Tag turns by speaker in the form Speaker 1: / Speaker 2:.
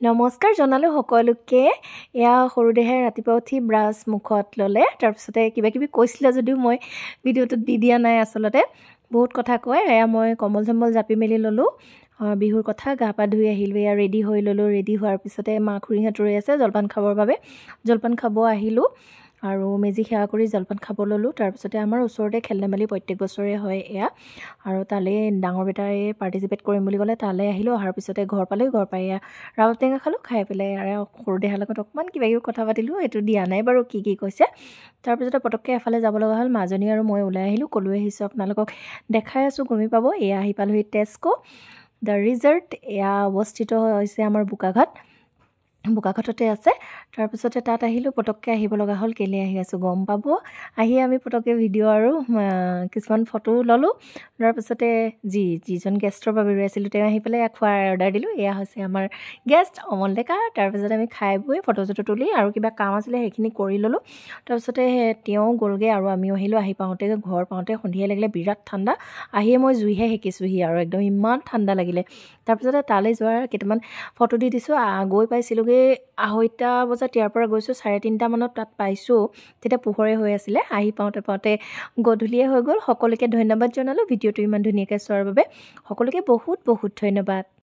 Speaker 1: নমস্কাৰ জনালো সকলোকে এয়া সৰুদেহে ৰাতিপুৱা উঠি ব্ৰাছ মুখত ল'লে তাৰপিছতে কিবা কিবি কৈছিলে যদিও মই ভিডিঅ'টোত দি দিয়া নাই আচলতে বহুত কথা কয় এয়া মই কম্বল চম্বল জাপি মেলি ল'লোঁ বিহুৰ কথা গা পা ধুই আহিলোঁ এয়া ৰেডি হৈ ল'লোঁ ৰেডি হোৱাৰ পিছতে মা খুৰীহঁত ৰৈ আছে জলপান খাবৰ বাবে জলপান খাব আহিলোঁ আৰু মেজি সেৱা কৰি জলপান খাব ল'লোঁ তাৰপিছতে আমাৰ ওচৰতে খেল ধেমালি প্ৰত্যেক বছৰে হয় এয়া আৰু তালৈ ডাঙৰ বেটাই পাৰ্টিচিপেট কৰিম বুলি ক'লে তালৈ আহিলোঁ অহাৰ পিছতে ঘৰ পালোঁ ঘৰ পাই এয়া ৰাও টেঙা খালোঁ খাই পেলাই আৰু সৰু দেহাৰ লগত অকণমান কিবা কিবি কথা পাতিলোঁ এইটো দিয়া নাই বাৰু কি কৈছে তাৰপিছতে পটককৈ এফালে যাব লগা হ'ল মাজনী আৰু মই ওলাই আহিলোঁ ক'লৈ আহিছোঁ আপোনালোকক দেখাই আছোঁ গমেই পাব এয়া আহি পালোহি টেস্কো দ্য ৰিজৰ্ট এয়া অৱস্থিত হৈছে আমাৰ বোকাঘাটতে আছে তাৰপিছতে তাত আহিলোঁ পটককৈ আহিব লগা হ'ল কেলৈ আহি আছোঁ গম পাব আহি আমি পটককৈ ভিডিঅ' আৰু কিছুমান ফটো ল'লোঁ তাৰপিছতে যিজন গেষ্টৰ বাবে ৰৈ আছিলোঁ তেওঁ আহি পেলাই খোৱাৰ অৰ্ডাৰ দিলোঁ এয়া হৈছে আমাৰ গেষ্ট অমল ডেকা তাৰপিছতে আমি খাই বৈ ফটো চটো তুলি আৰু কিবা কাম আছিলে সেইখিনি কৰি ল'লোঁ তাৰপিছতে তেওঁ গ'লগৈ আৰু আমিও আহিলোঁ আহি পাওঁতে ঘৰ পাওঁতে সন্ধিয়া লাগিলে বিৰাট ঠাণ্ডা আহিয়ে মই জুইহে সেকিছোঁহি আৰু একদম ইমান ঠাণ্ডা লাগিলে তাৰপিছতে তালৈ যোৱাৰ কেইটামান ফটো দি দিছোঁ গৈ পাইছিলোঁগৈ 2:30 বজাত ইয়াৰ পৰা গৈছোঁ 3:30 মানত তাত পাইছোঁ তেতিয়া পোহৰে হৈ আছিলে আহি পাওঁতে গধূলিয়ে হৈ গ'ল সকলোকে ধন্যবাদ জনালোঁ ভিডিঅ'টো ইমান ধুনীয়াকৈ চোৱাৰ বাবে সকলোকে বহুত বহুত ধন্যবাদ